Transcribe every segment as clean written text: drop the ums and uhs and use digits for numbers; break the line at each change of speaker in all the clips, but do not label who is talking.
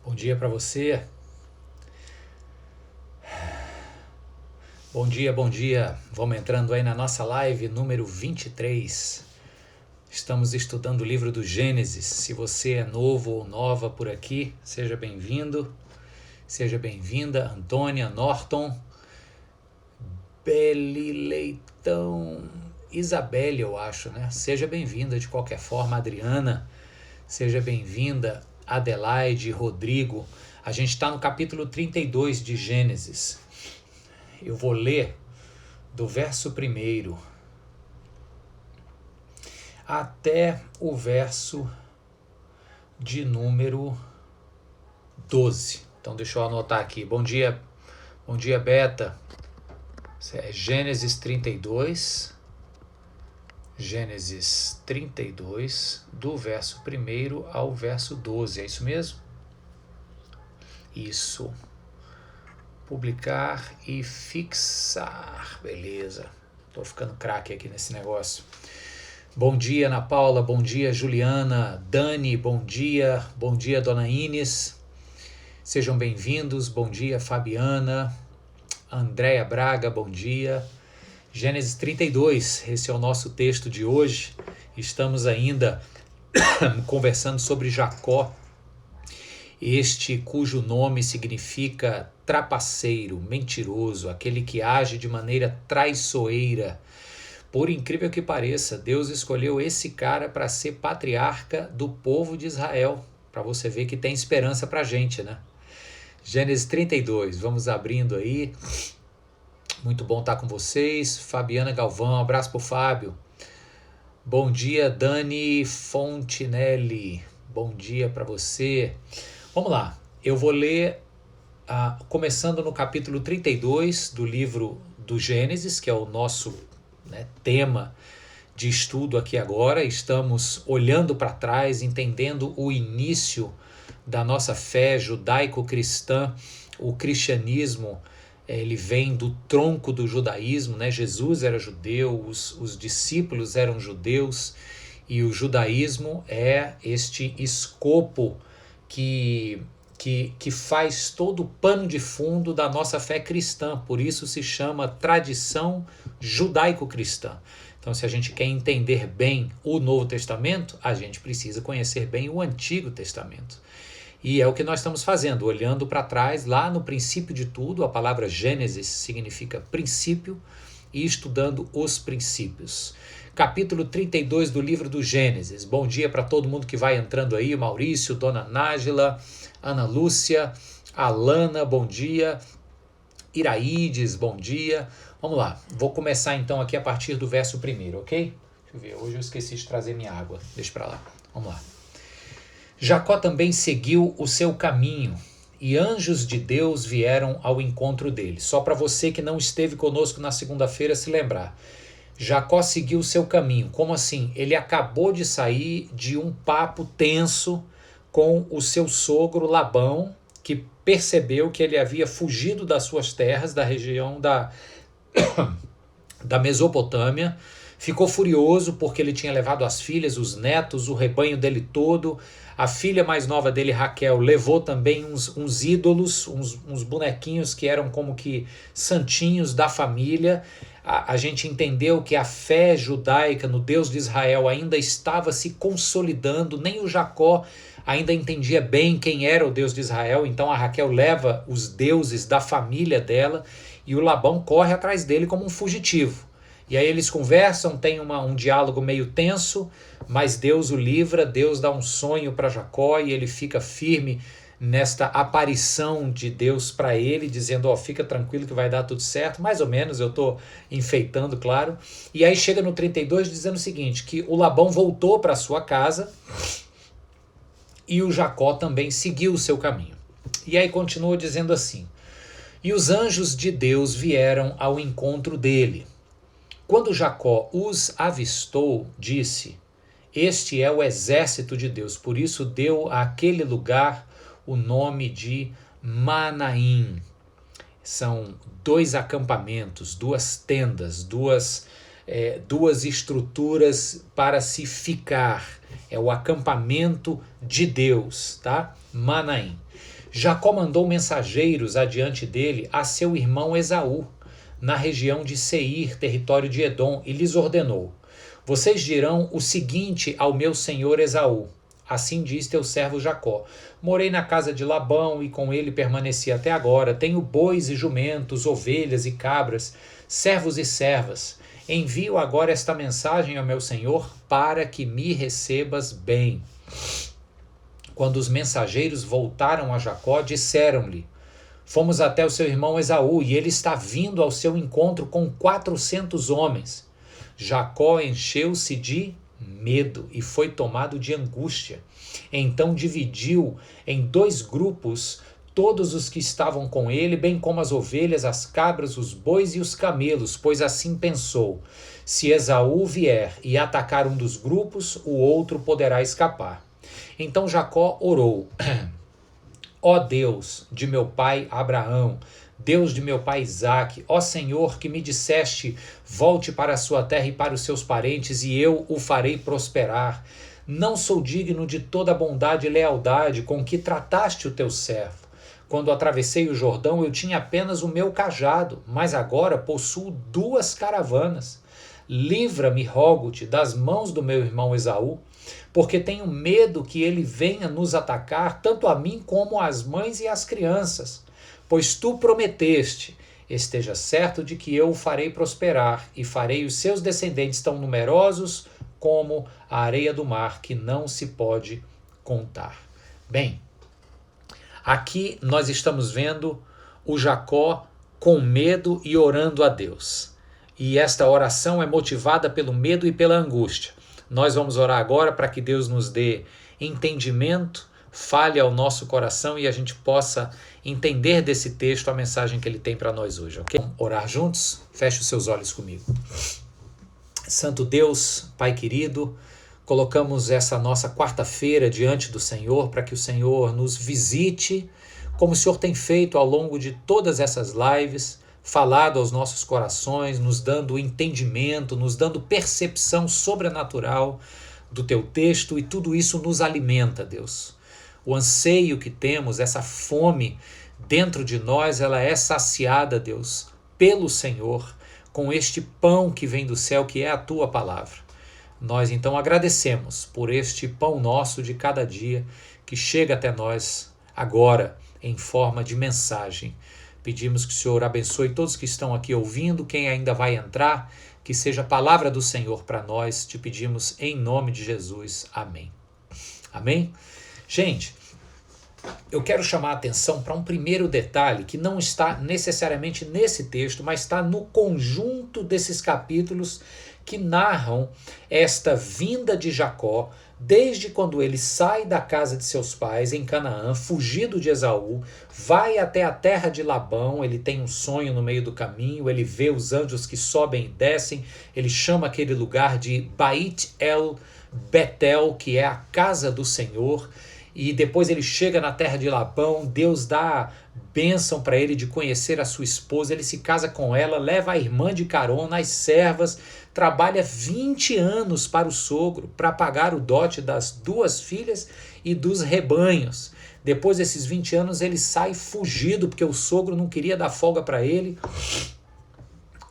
Bom dia para você. Bom dia, bom dia. Vamos entrando aí na nossa live número 23. Estamos estudando o livro do Gênesis. Se você é novo ou nova por aqui, seja bem-vindo. Seja bem-vinda, Antônia, Norton, Beli Leitão, Isabelle, eu acho, né? Seja bem-vinda de qualquer forma, Adriana. Seja bem-vinda, Adelaide, Rodrigo. A gente está no capítulo 32 de Gênesis. Eu vou ler do verso 1 até o verso de número 12. Então deixa eu anotar aqui. Bom dia, Beta. É Gênesis 32. Gênesis 32, do verso 1 ao verso 12. É isso mesmo? Isso. Publicar e fixar. Beleza. Tô ficando craque aqui nesse negócio. Bom dia, Ana Paula. Bom dia, Juliana. Dani, bom dia. Bom dia, Dona Ines. Sejam bem-vindos. Bom dia, Fabiana. Andréia Braga, bom dia. Gênesis 32, esse é o nosso texto de hoje. Estamos ainda conversando sobre Jacó, este cujo nome significa trapaceiro, mentiroso, aquele que age de maneira traiçoeira. Por incrível que pareça, Deus escolheu esse cara para ser patriarca do povo de Israel, para você ver que tem esperança para a gente, né? Gênesis 32, vamos abrindo aí. Muito bom estar com vocês. Fabiana Galvão, um abraço pro Fábio. Bom dia, Dani Fontinelli. Bom dia para você. Vamos lá, eu vou ler, começando no capítulo 32 do livro do Gênesis, que é o nosso tema de estudo aqui agora. Estamos olhando para trás, entendendo o início da nossa fé judaico-cristã. O cristianismo, ele vem do tronco do judaísmo, né? Jesus era judeu, os discípulos eram judeus, e o judaísmo é este escopo que faz todo o pano de fundo da nossa fé cristã. Por isso se chama tradição judaico-cristã. Então, se a gente quer entender bem o Novo Testamento, a gente precisa conhecer bem o Antigo Testamento. E é o que nós estamos fazendo, olhando para trás, lá no princípio de tudo. A palavra Gênesis significa princípio, e estudando os princípios. Capítulo 32 do livro do Gênesis. Bom dia para todo mundo que vai entrando aí. Maurício, Dona Nájila, Ana Lúcia, Alana, bom dia. Iraídes, bom dia. Vamos lá, vou começar então aqui a partir do verso 1, ok? Deixa eu ver, hoje eu esqueci de trazer minha água. Deixa para lá, vamos lá. Jacó também seguiu o seu caminho, e anjos de Deus vieram ao encontro dele. Só para você que não esteve conosco na segunda-feira se lembrar. Jacó seguiu o seu caminho. Como assim? Ele acabou de sair de um papo tenso com o seu sogro Labão, que percebeu que ele havia fugido das suas terras, da região da Mesopotâmia. Ficou furioso porque ele tinha levado as filhas, os netos, o rebanho dele todo. A filha mais nova dele, Raquel, levou também uns ídolos, uns bonequinhos que eram como que santinhos da família. A gente entendeu que a fé judaica no Deus de Israel ainda estava se consolidando. Nem o Jacó ainda entendia bem quem era o Deus de Israel. Então a Raquel leva os deuses da família dela e o Labão corre atrás dele como um fugitivo. E aí eles conversam, tem um diálogo meio tenso, mas Deus o livra, Deus dá um sonho para Jacó e ele fica firme nesta aparição de Deus para ele, dizendo, fica tranquilo que vai dar tudo certo, mais ou menos, eu estou enfeitando, claro. E aí chega no 32 dizendo o seguinte, que o Labão voltou para sua casa e o Jacó também seguiu o seu caminho. E aí continua dizendo assim, e os anjos de Deus vieram ao encontro dele. Quando Jacó os avistou, disse, este é o exército de Deus, por isso deu àquele lugar o nome de Manaim. São 2 acampamentos, 2 tendas, duas estruturas para se ficar. É o acampamento de Deus, tá? Manaim. Jacó mandou mensageiros adiante dele a seu irmão Esaú, na região de Seir, território de Edom, e lhes ordenou: vocês dirão o seguinte ao meu senhor Esaú: assim diz teu servo Jacó: morei na casa de Labão e com ele permaneci até agora. Tenho bois e jumentos, ovelhas e cabras, servos e servas. Envio agora esta mensagem ao meu senhor para que me recebas bem. Quando os mensageiros voltaram a Jacó, disseram-lhe: fomos até o seu irmão Esaú, e ele está vindo ao seu encontro com 400 homens. Jacó encheu-se de medo e foi tomado de angústia. Então dividiu em 2 grupos todos os que estavam com ele, bem como as ovelhas, as cabras, os bois e os camelos, pois assim pensou: se Esaú vier e atacar um dos grupos, o outro poderá escapar. Então Jacó orou: ó Deus de meu pai Abraão, Deus de meu pai Isaque, ó Senhor, que me disseste: volte para a sua terra e para os seus parentes, e eu o farei prosperar. Não sou digno de toda a bondade e lealdade com que trataste o teu servo. Quando atravessei o Jordão, eu tinha apenas o meu cajado, mas agora possuo 2 caravanas. Livra-me, rogo-te, das mãos do meu irmão Esaú, porque tenho medo que ele venha nos atacar, tanto a mim como às mães e às crianças. Pois tu prometeste: esteja certo de que eu o farei prosperar, e farei os seus descendentes tão numerosos como a areia do mar, que não se pode contar. Bem, aqui nós estamos vendo o Jacó com medo e orando a Deus. E esta oração é motivada pelo medo e pela angústia. Nós vamos orar agora para que Deus nos dê entendimento, fale ao nosso coração e a gente possa entender desse texto a mensagem que ele tem para nós hoje, ok? Vamos orar juntos? Feche os seus olhos comigo. Santo Deus, Pai querido, colocamos essa nossa quarta-feira diante do Senhor para que o Senhor nos visite, como o Senhor tem feito ao longo de todas essas lives, falado aos nossos corações, nos dando entendimento, nos dando percepção sobrenatural do teu texto, e tudo isso nos alimenta, Deus. O anseio que temos, essa fome dentro de nós, ela é saciada, Deus, pelo Senhor, com este pão que vem do céu, que é a tua palavra. Nós então agradecemos por este pão nosso de cada dia que chega até nós agora em forma de mensagem. Pedimos que o Senhor abençoe todos que estão aqui ouvindo, quem ainda vai entrar, que seja a palavra do Senhor para nós. Te pedimos em nome de Jesus. Amém. Amém? Gente, eu quero chamar a atenção para um primeiro detalhe que não está necessariamente nesse texto, mas está no conjunto desses capítulos que narram esta vinda de Jacó, desde quando ele sai da casa de seus pais em Canaã, fugido de Esaú, vai até a terra de Labão. Ele tem um sonho no meio do caminho, ele vê os anjos que sobem e descem, ele chama aquele lugar de Bait El Betel, que é a casa do Senhor. E depois ele chega na terra de Labão, Deus dá bênção para ele de conhecer a sua esposa, ele se casa com ela, leva a irmã de carona, as servas, trabalha 20 anos para o sogro, para pagar o dote das 2 filhas e dos rebanhos. Depois desses 20 anos ele sai fugido, porque o sogro não queria dar folga para ele.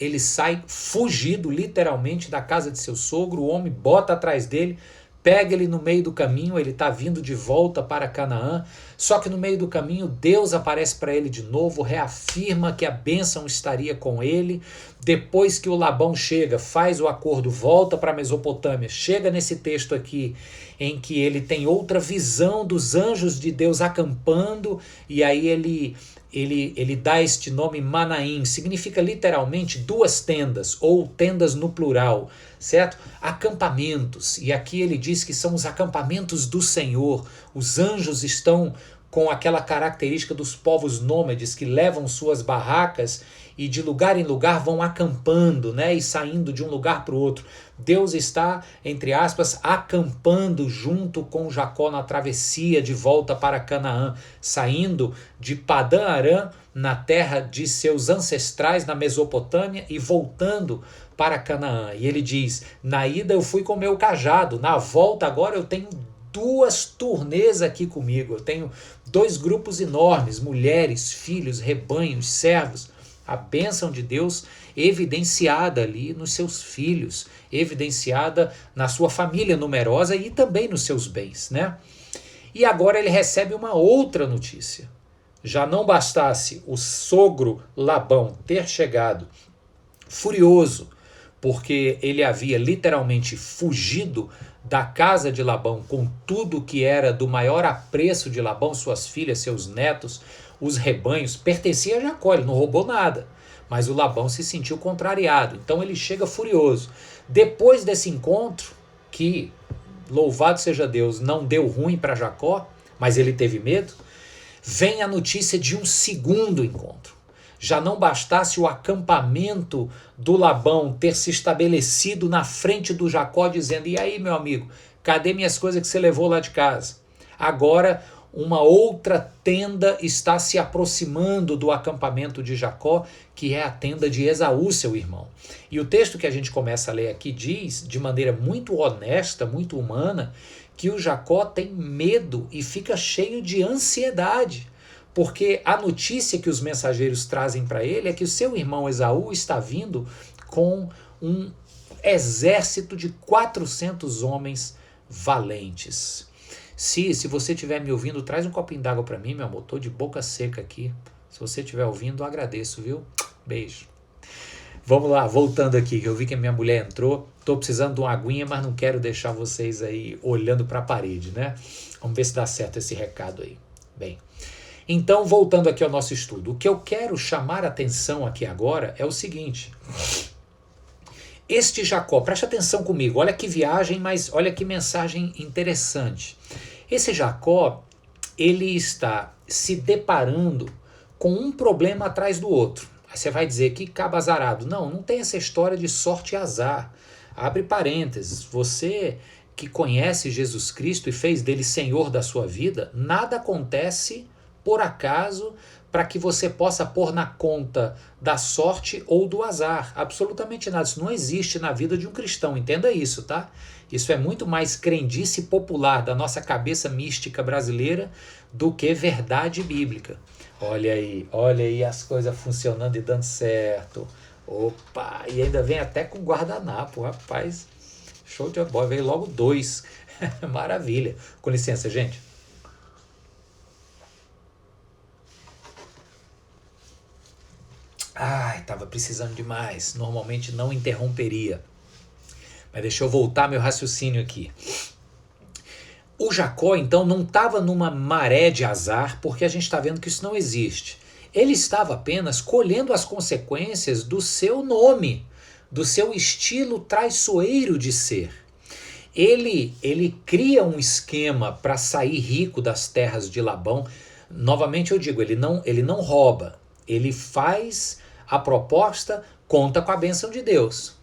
Ele sai fugido literalmente da casa de seu sogro, o homem bota atrás dele, pega ele no meio do caminho, ele está vindo de volta para Canaã, só que no meio do caminho Deus aparece para ele de novo, reafirma que a bênção estaria com ele. Depois que o Labão chega, faz o acordo, volta para a Mesopotâmia, chega nesse texto aqui, em que ele tem outra visão dos anjos de Deus acampando, e aí ele dá este nome Manaim, significa literalmente 2 tendas, ou tendas no plural, certo? Acampamentos, e aqui ele diz que são os acampamentos do Senhor. Os anjos estão com aquela característica dos povos nômades que levam suas barracas e de lugar em lugar vão acampando, né, e saindo de um lugar para o outro. Deus está, entre aspas, acampando junto com Jacó na travessia de volta para Canaã, saindo de Padã Arã, na terra de seus ancestrais na Mesopotâmia, e voltando para Canaã. E ele diz: na ida eu fui com meu cajado, na volta agora eu tenho 2 turnês aqui comigo. Eu tenho 2 grupos enormes, mulheres, filhos, rebanhos, servos. A bênção de Deus evidenciada ali nos seus filhos, evidenciada na sua família numerosa e também nos seus bens, né? E agora ele recebe uma outra notícia. Já não bastasse o sogro Labão ter chegado furioso, porque ele havia literalmente fugido da casa de Labão com tudo que era do maior apreço de Labão, suas filhas, seus netos, os rebanhos, pertencia a Jacó, ele não roubou nada. Mas o Labão se sentiu contrariado, então ele chega furioso. Depois desse encontro, que, louvado seja Deus, não deu ruim para Jacó, mas ele teve medo, vem a notícia de um segundo encontro. Já não bastasse o acampamento do Labão ter se estabelecido na frente do Jacó, dizendo: e aí, meu amigo, cadê minhas coisas que você levou lá de casa? Agora, uma outra tenda está se aproximando do acampamento de Jacó, que é a tenda de Esaú, seu irmão. E o texto que a gente começa a ler aqui diz, de maneira muito honesta, muito humana, que o Jacó tem medo e fica cheio de ansiedade, porque a notícia que os mensageiros trazem para ele é que o seu irmão Esaú está vindo com um exército de 400 homens valentes. Se você estiver me ouvindo, traz um copinho d'água para mim, meu amor. Tô de boca seca aqui. Se você estiver ouvindo, eu agradeço, viu? Beijo. Vamos lá, voltando aqui, que eu vi que a minha mulher entrou. Tô precisando de uma aguinha, mas não quero deixar vocês aí olhando para a parede, né? Vamos ver se dá certo esse recado aí. Bem, então, voltando aqui ao nosso estudo, o que eu quero chamar a atenção aqui agora é o seguinte. Este Jacó, preste atenção comigo, olha que viagem, mas olha que mensagem interessante. Esse Jacó, ele está se deparando com um problema atrás do outro. Aí você vai dizer que cabo azarado. Não, não tem essa história de sorte e azar. Abre parênteses, você que conhece Jesus Cristo e fez dele Senhor da sua vida, nada acontece por acaso para que você possa pôr na conta da sorte ou do azar. Absolutamente nada. Isso não existe na vida de um cristão. Entenda isso, tá? Isso é muito mais crendice popular da nossa cabeça mística brasileira do que verdade bíblica. Olha aí as coisas funcionando e dando certo. Opa, e ainda vem até com guardanapo, rapaz. Show de bola, veio logo 2. Maravilha. Com licença, gente. Ai, tava precisando demais. Normalmente não interromperia. Mas deixa eu voltar meu raciocínio aqui. O Jacó, então, não estava numa maré de azar, porque a gente está vendo que isso não existe. Ele estava apenas colhendo as consequências do seu nome, do seu estilo traiçoeiro de ser. Ele cria um esquema para sair rico das terras de Labão. Novamente eu digo, ele não rouba, ele faz a proposta, conta com a bênção de Deus.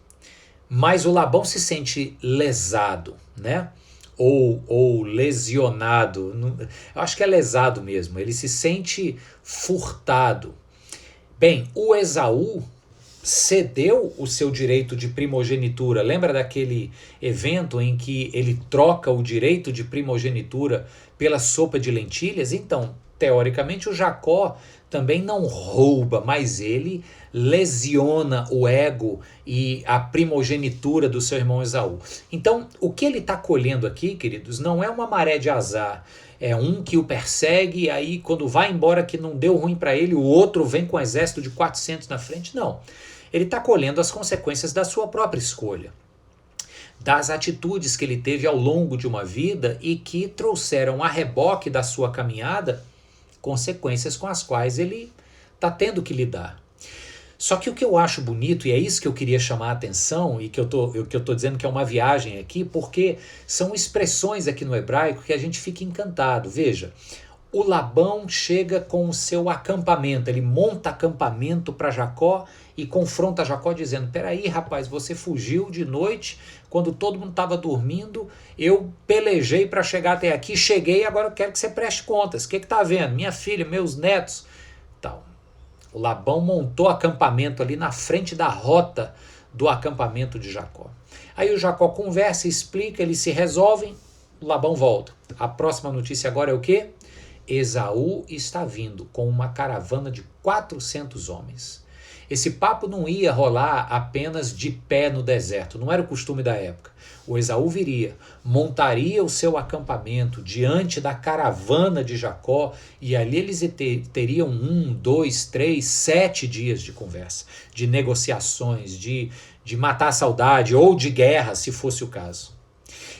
Mas o Labão se sente lesado, né? Ou lesionado, eu acho que é lesado mesmo, ele se sente furtado. Bem, o Esaú cedeu o seu direito de primogenitura. Lembra daquele evento em que ele troca o direito de primogenitura pela sopa de lentilhas? Então, teoricamente, o Jacó também não rouba, mas ele lesiona o ego e a primogenitura do seu irmão Esaú. Então, o que ele está colhendo aqui, queridos, não é uma maré de azar. É um que o persegue e aí quando vai embora que não deu ruim para ele, o outro vem com um exército de 400 na frente. Não. Ele está colhendo as consequências da sua própria escolha, das atitudes que ele teve ao longo de uma vida e que trouxeram a reboque da sua caminhada consequências com as quais ele está tendo que lidar. Só que o que eu acho bonito, e é isso que eu queria chamar a atenção, e que eu tô dizendo que é uma viagem aqui, porque são expressões aqui no hebraico que a gente fica encantado. Veja, o Labão chega com o seu acampamento, ele monta acampamento para Jacó e confronta Jacó dizendo: peraí, rapaz, você fugiu de noite quando todo mundo estava dormindo, eu pelejei para chegar até aqui, cheguei, agora eu quero que você preste contas. O que está vendo? Minha filha, meus netos, tal. O Labão montou acampamento ali na frente da rota do acampamento de Jacó. Aí o Jacó conversa, explica, eles se resolvem, Labão volta. A próxima notícia agora é o quê? Esaú está vindo com uma caravana de 400 homens. Esse papo não ia rolar apenas de pé no deserto, não era o costume da época. O Esaú viria, montaria o seu acampamento diante da caravana de Jacó e ali eles teriam 1, 2, 3, 7 dias de conversa, de negociações, de matar a saudade ou de guerra, se fosse o caso.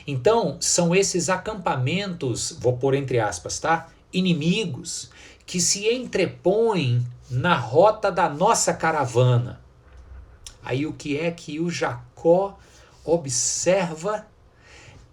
Então, são esses acampamentos, vou pôr entre aspas, tá? Inimigos, que se entrepõem na rota da nossa caravana. Aí o que é que o Jacó observa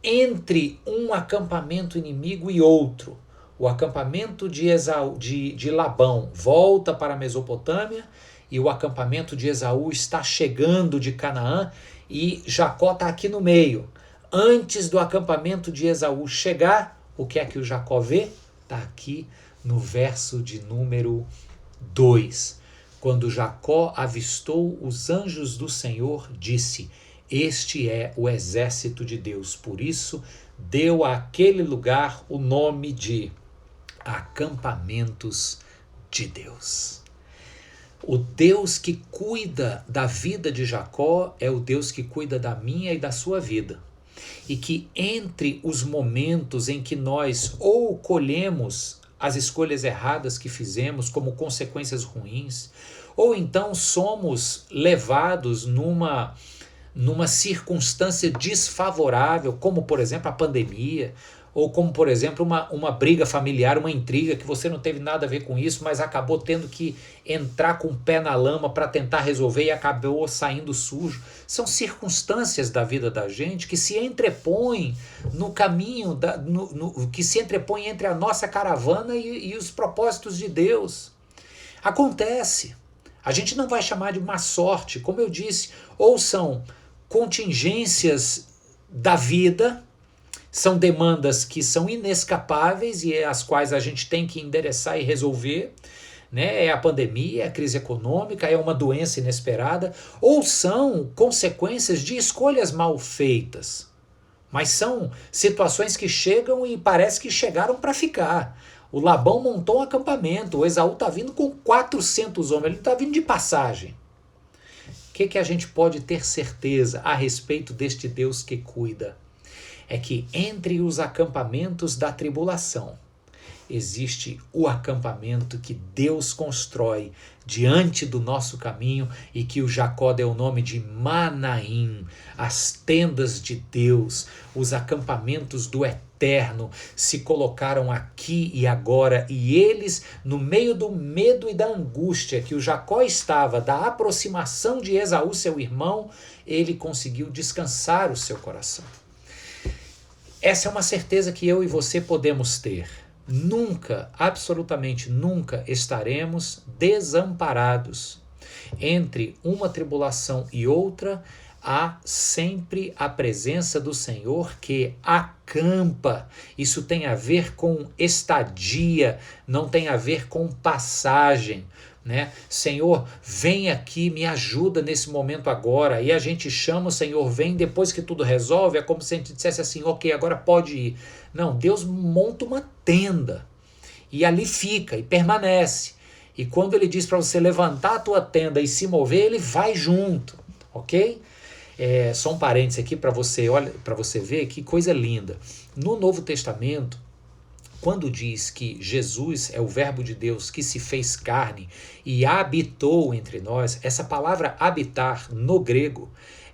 entre um acampamento inimigo e outro? O acampamento de Labão volta para a Mesopotâmia e o acampamento de Esaú está chegando de Canaã e Jacó está aqui no meio. Antes do acampamento de Esaú chegar, o que é que o Jacó vê? Está aqui no verso de número 2. Quando Jacó avistou os anjos do Senhor, disse: este é o exército de Deus. Por isso, deu àquele lugar o nome de acampamentos de Deus. O Deus que cuida da vida de Jacó é o Deus que cuida da minha e da sua vida. E que entre os momentos em que nós ou colhemos as escolhas erradas que fizemos como consequências ruins, ou então somos levados numa circunstância desfavorável, como por exemplo a pandemia, ou como por exemplo uma briga familiar, uma intriga que você não teve nada a ver com isso, mas acabou tendo que entrar com o pé na lama para tentar resolver e acabou saindo sujo. São circunstâncias da vida da gente que se entrepõem no caminho, que se entrepõem entre a nossa caravana e os propósitos de Deus. Acontece. A gente não vai chamar de má sorte, como eu disse, ou são contingências da vida, são demandas que são inescapáveis e as quais a gente tem que endereçar e resolver, né? É a pandemia, é a crise econômica, é uma doença inesperada, ou são consequências de escolhas mal feitas, mas são situações que chegam e parece que chegaram para ficar. O Labão montou um acampamento, o Esaú está vindo com 400 homens, ele está vindo de passagem. O que a gente pode ter certeza a respeito deste Deus que cuida? É que entre os acampamentos da tribulação existe o acampamento que Deus constrói diante do nosso caminho e que o Jacó deu o nome de Manaim, as tendas de Deus, os acampamentos do Eterno se colocaram aqui e agora, e eles, no meio do medo e da angústia que o Jacó estava da aproximação de Esaú, seu irmão, ele conseguiu descansar o seu coração. Essa é uma certeza que eu e você podemos ter. Nunca, absolutamente nunca estaremos desamparados. Entre uma tribulação e outra, há sempre a presença do Senhor que acampa. Isso tem a ver com estadia, não tem a ver com passagem. Né? Senhor, vem aqui, me ajuda nesse momento agora. E a gente chama o Senhor, vem depois que tudo resolve. É como se a gente dissesse assim, ok, agora pode ir. Não, Deus monta uma tenda e ali fica e permanece. E quando ele diz para você levantar a tua tenda e se mover, ele vai junto, ok? Só um parênteses aqui para você ver que coisa linda. No Novo Testamento, quando diz que Jesus é o verbo de Deus que se fez carne e habitou entre nós, essa palavra habitar no grego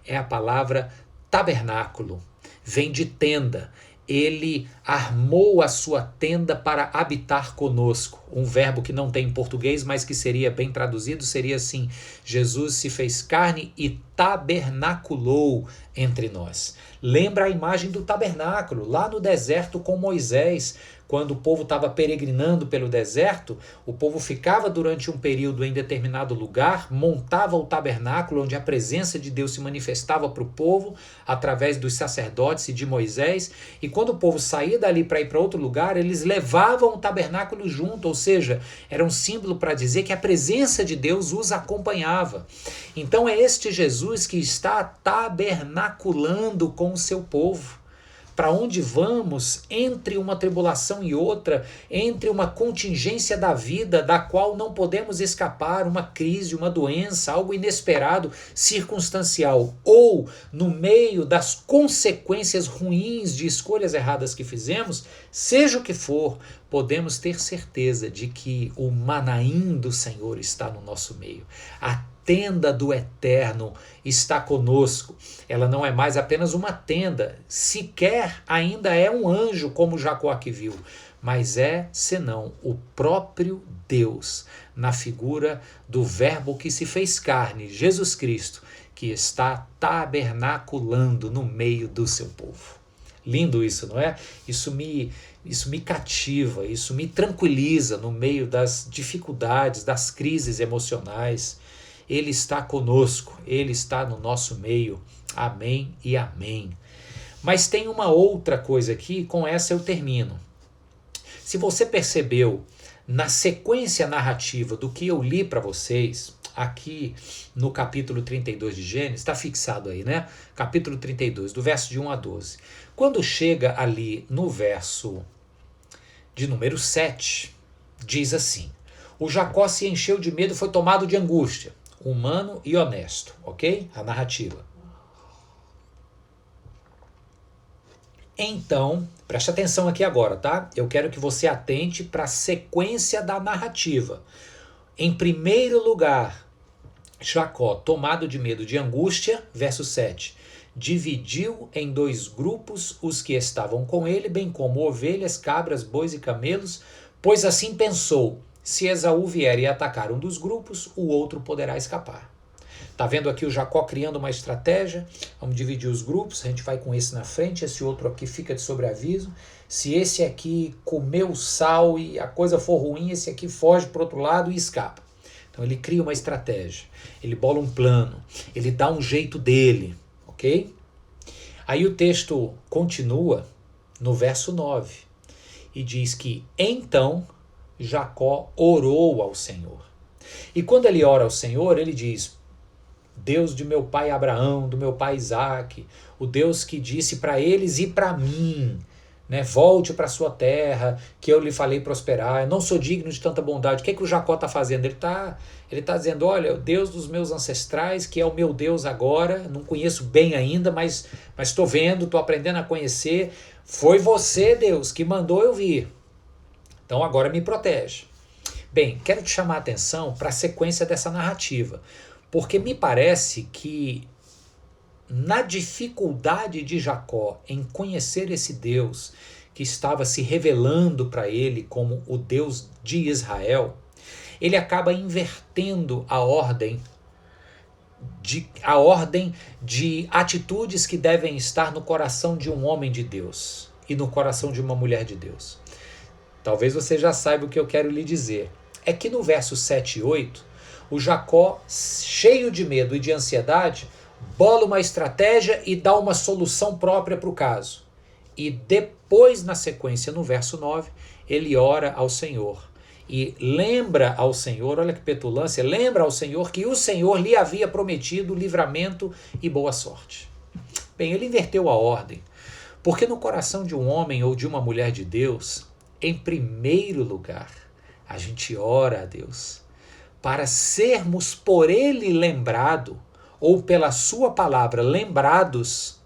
é a palavra tabernáculo, vem de tenda. Ele armou a sua tenda para habitar conosco. Um verbo que não tem em português, mas que seria bem traduzido, seria assim: Jesus se fez carne e tabernaculou entre nós. Lembra a imagem do tabernáculo, lá no deserto com Moisés. Quando o povo estava peregrinando pelo deserto, o povo ficava durante um período em determinado lugar, montava o tabernáculo onde a presença de Deus se manifestava para o povo através dos sacerdotes e de Moisés, e quando o povo saía dali para ir para outro lugar, eles levavam o tabernáculo junto, ou seja, era um símbolo para dizer que a presença de Deus os acompanhava. Então é este Jesus que está tabernaculando com o seu povo. para onde vamos entre uma tribulação e outra, entre uma contingência da vida da qual não podemos escapar, uma crise, uma doença, algo inesperado, circunstancial, ou no meio das consequências ruins de escolhas erradas que fizemos, seja o que for, podemos ter certeza de que o Manaim do Senhor está no nosso meio. A tenda do Eterno está conosco. Ela não é mais apenas uma tenda, sequer ainda é um anjo como Jacó aqui viu, mas é, senão, o próprio Deus, na figura do Verbo que se fez carne, Jesus Cristo, que está tabernaculando no meio do seu povo. Lindo isso, não é? Isso me cativa, isso me tranquiliza no meio das dificuldades, das crises emocionais. Ele está conosco, Ele está no nosso meio. Amém e amém. Mas tem uma outra coisa aqui, com essa eu termino. Se você percebeu na sequência narrativa do que eu li para vocês, aqui no capítulo 32 de Gênesis, está fixado aí, né? Capítulo 32, do verso de 1 a 12. Quando chega ali no verso de número 7, diz assim: o Jacó se encheu de medo e foi tomado de angústia. Humano e honesto, ok? A narrativa. Então, preste atenção aqui agora, tá? Eu quero que você atente para a sequência da narrativa. Em primeiro lugar, Jacó, tomado de medo de angústia, verso 7, dividiu em 2 grupos os que estavam com ele, bem como ovelhas, cabras, bois e camelos, pois assim pensou: se Esaú vier e atacar um dos grupos, o outro poderá escapar. Tá vendo aqui o Jacó criando uma estratégia? Vamos dividir os grupos, a gente vai com esse na frente, esse outro aqui fica de sobreaviso. Se esse aqui comeu sal e a coisa for ruim, esse aqui foge para o outro lado e escapa. Então ele cria uma estratégia, ele bola um plano, ele dá um jeito dele, ok? Aí o texto continua no verso 9 e diz que então Jacó orou ao Senhor. E quando ele ora ao Senhor, ele diz: Deus de meu pai Abraão, do meu pai Isaque, o Deus que disse para eles e para mim, né, volte para sua terra, que eu lhe falei prosperar, eu não sou digno de tanta bondade. O que o Jacó está fazendo? Ele tá dizendo: olha, o Deus dos meus ancestrais, que é o meu Deus agora, não conheço bem ainda, mas estou vendo, estou aprendendo a conhecer, foi você, Deus, que mandou eu vir. Então agora me protege. Bem, quero te chamar a atenção para a sequência dessa narrativa, porque me parece que na dificuldade de Jacó em conhecer esse Deus que estava se revelando para ele como o Deus de Israel, ele acaba invertendo a ordem de atitudes que devem estar no coração de um homem de Deus e no coração de uma mulher de Deus. Talvez você já saiba o que eu quero lhe dizer. É que no verso 7 e 8, o Jacó, cheio de medo e de ansiedade, bola uma estratégia e dá uma solução própria para o caso. E depois, na sequência, no verso 9, ele ora ao Senhor. E lembra ao Senhor, olha que petulância, lembra ao Senhor que o Senhor lhe havia prometido livramento e boa sorte. Bem, ele inverteu a ordem, porque no coração de um homem ou de uma mulher de Deus, em primeiro lugar, a gente ora a Deus para sermos por Ele lembrado, ou pela sua palavra lembrados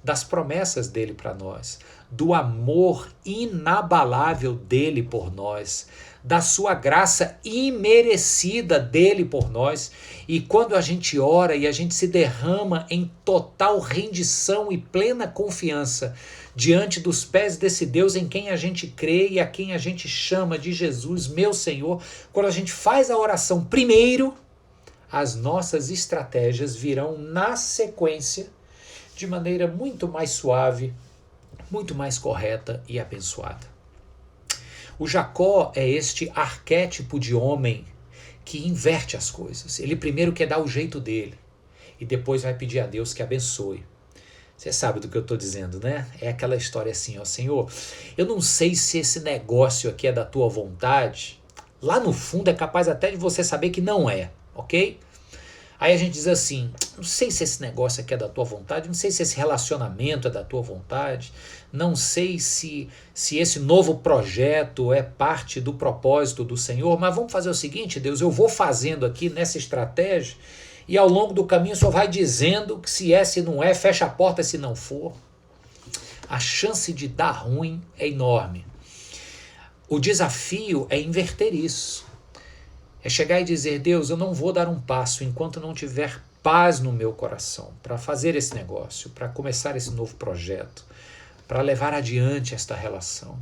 das promessas dele para nós, do amor inabalável dele por nós, da sua graça imerecida dele por nós. E quando a gente ora e a gente se derrama em total rendição e plena confiança diante dos pés desse Deus em quem a gente crê e a quem a gente chama de Jesus, meu Senhor, quando a gente faz a oração primeiro, as nossas estratégias virão na sequência de maneira muito mais suave, muito mais correta e abençoada. O Jacó é este arquétipo de homem que inverte as coisas. Ele primeiro quer dar o jeito dele e depois vai pedir a Deus que abençoe. Você sabe do que eu estou dizendo, né? É aquela história assim, ó, Senhor, eu não sei se esse negócio aqui é da tua vontade. Lá no fundo é capaz até de você saber que não é, ok? Aí a gente diz assim, não sei se esse negócio aqui é da tua vontade, não sei se esse relacionamento é da tua vontade, não sei se esse novo projeto é parte do propósito do Senhor, mas vamos fazer o seguinte, Deus, eu vou fazendo aqui nessa estratégia e ao longo do caminho o Senhor vai dizendo que se é, se não é, fecha a porta se não for. A chance de dar ruim é enorme. O desafio é inverter isso. É chegar e dizer, Deus, eu não vou dar um passo enquanto não tiver paz no meu coração para fazer esse negócio, para começar esse novo projeto, para levar adiante esta relação.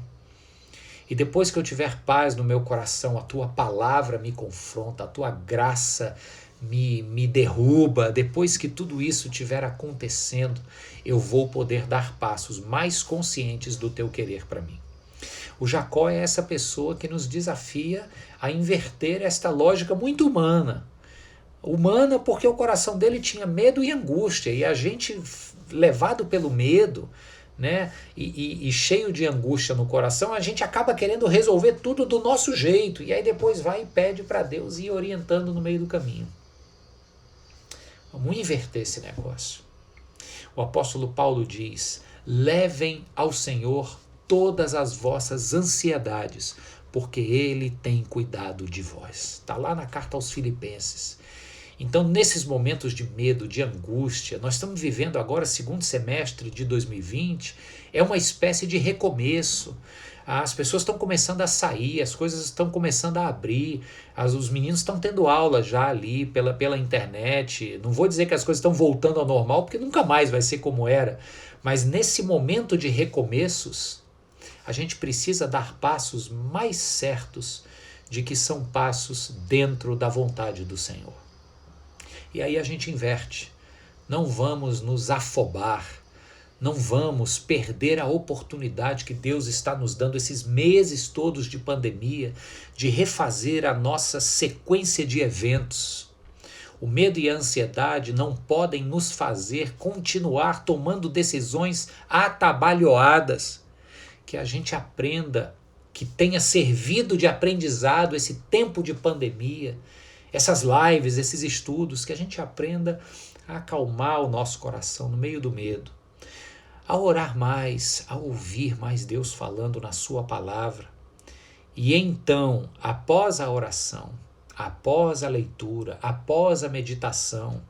E depois que eu tiver paz no meu coração, a tua palavra me confronta, a tua graça me derruba. Depois que tudo isso estiver acontecendo, eu vou poder dar passos mais conscientes do teu querer para mim. O Jacó é essa pessoa que nos desafia a inverter esta lógica muito humana. Humana porque o coração dele tinha medo e angústia, e a gente, levado pelo medo, né, e cheio de angústia no coração, a gente acaba querendo resolver tudo do nosso jeito, e aí depois vai e pede para Deus ir orientando no meio do caminho. Vamos inverter esse negócio. O apóstolo Paulo diz, levem ao Senhor todas as vossas ansiedades, porque Ele tem cuidado de vós. Está lá na carta aos Filipenses. Então, nesses momentos de medo, de angústia, nós estamos vivendo agora, segundo semestre de 2020, é uma espécie de recomeço. As pessoas estão começando a sair, as coisas estão começando a abrir, os meninos estão tendo aula já ali pela internet. Não vou dizer que as coisas estão voltando ao normal, porque nunca mais vai ser como era, mas nesse momento de recomeços, a gente precisa dar passos mais certos de que são passos dentro da vontade do Senhor. E aí a gente inverte. Não vamos nos afobar, não vamos perder a oportunidade que Deus está nos dando esses meses todos de pandemia, de refazer a nossa sequência de eventos. O medo e a ansiedade não podem nos fazer continuar tomando decisões atabalhoadas. Que a gente aprenda, que tenha servido de aprendizado esse tempo de pandemia, essas lives, esses estudos, que a gente aprenda a acalmar o nosso coração no meio do medo, a orar mais, a ouvir mais Deus falando na sua palavra. E então, após a oração, após a leitura, após a meditação,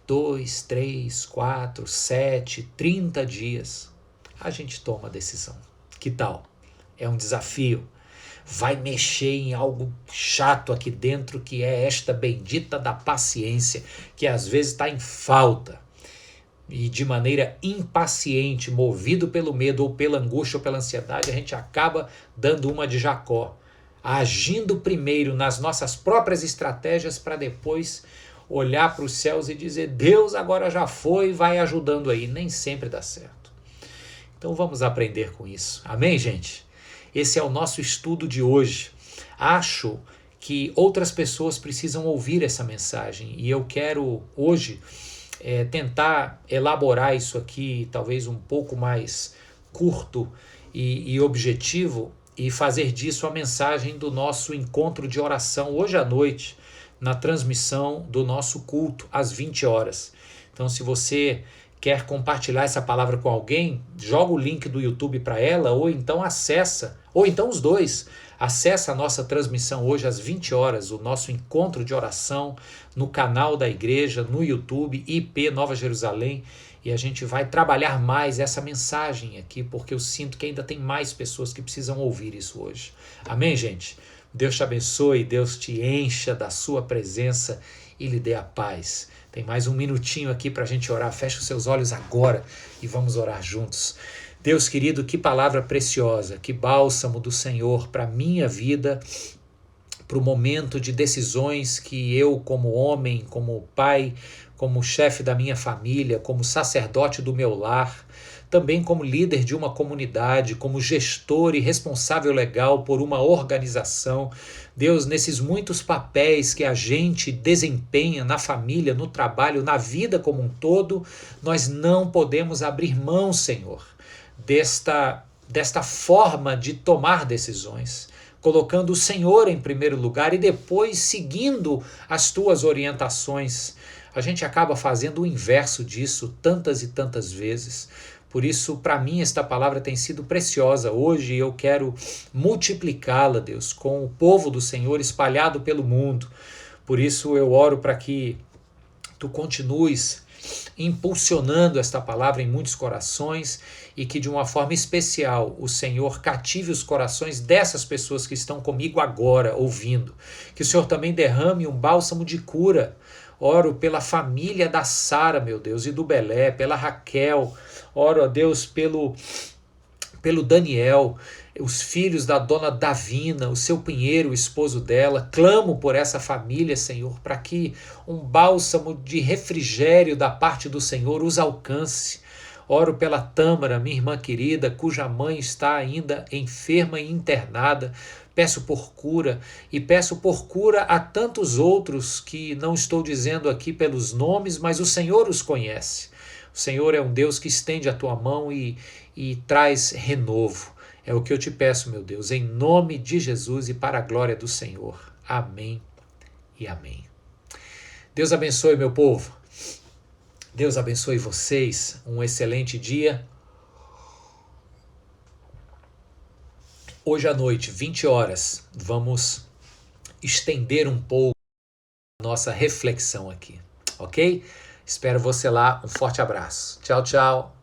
2, 3, 4, 7, 30 dias, a gente toma a decisão. Que tal? É um desafio. Vai mexer em algo chato aqui dentro, que é esta bendita da paciência, que às vezes está em falta. E de maneira impaciente, movido pelo medo ou pela angústia ou pela ansiedade, a gente acaba dando uma de Jacó, agindo primeiro nas nossas próprias estratégias para depois olhar para os céus e dizer, Deus agora já foi, vai ajudando aí. Nem sempre dá certo. Então vamos aprender com isso. Amém, gente? Esse é o nosso estudo de hoje. Acho que outras pessoas precisam ouvir essa mensagem e eu quero hoje tentar elaborar isso aqui, talvez um pouco mais curto e objetivo, e fazer disso a mensagem do nosso encontro de oração hoje à noite, na transmissão do nosso culto às 20 horas. Então, se você quer compartilhar essa palavra com alguém, joga o link do YouTube para ela, ou então acessa, ou então os dois, acessa a nossa transmissão hoje às 20 horas, o nosso encontro de oração no canal da igreja, no YouTube, IP Nova Jerusalém, e a gente vai trabalhar mais essa mensagem aqui, porque eu sinto que ainda tem mais pessoas que precisam ouvir isso hoje. Amém, gente? Deus te abençoe, Deus te encha da sua presença e lhe dê a paz. Tem mais um minutinho aqui para a gente orar. Feche os seus olhos agora e vamos orar juntos. Deus querido, que palavra preciosa, que bálsamo do Senhor para a minha vida, para o momento de decisões que eu, como homem, como pai, como chefe da minha família, como sacerdote do meu lar, também como líder de uma comunidade, como gestor e responsável legal por uma organização. Deus, nesses muitos papéis que a gente desempenha na família, no trabalho, na vida como um todo, nós não podemos abrir mão, Senhor, desta forma de tomar decisões. colocando o Senhor em primeiro lugar e depois seguindo as tuas orientações. A gente acaba fazendo o inverso disso tantas e tantas vezes. Por isso, para mim, esta palavra tem sido preciosa hoje e eu quero multiplicá-la, Deus, com o povo do Senhor espalhado pelo mundo. Por isso, eu oro para que tu continues impulsionando esta palavra em muitos corações e que de uma forma especial o Senhor cative os corações dessas pessoas que estão comigo agora ouvindo. Que o Senhor também derrame um bálsamo de cura. Oro pela família da Sara, meu Deus, e do Belé, pela Raquel. Oro a Deus pelo Daniel, os filhos da dona Davina, o seu Pinheiro, o esposo dela. Clamo por essa família, Senhor, para que um bálsamo de refrigério da parte do Senhor os alcance. Oro pela Tâmara, minha irmã querida, cuja mãe está ainda enferma e internada. Peço por cura e peço por cura a tantos outros que não estou dizendo aqui pelos nomes, mas o Senhor os conhece. O Senhor é um Deus que estende a tua mão e traz renovo. É o que eu te peço, meu Deus, em nome de Jesus e para a glória do Senhor. Amém e amém. Deus abençoe, meu povo. Deus abençoe vocês. Um excelente dia. Hoje à noite, 20 horas, vamos estender um pouco a nossa reflexão aqui, ok? Espero você lá. Um forte abraço. Tchau, tchau.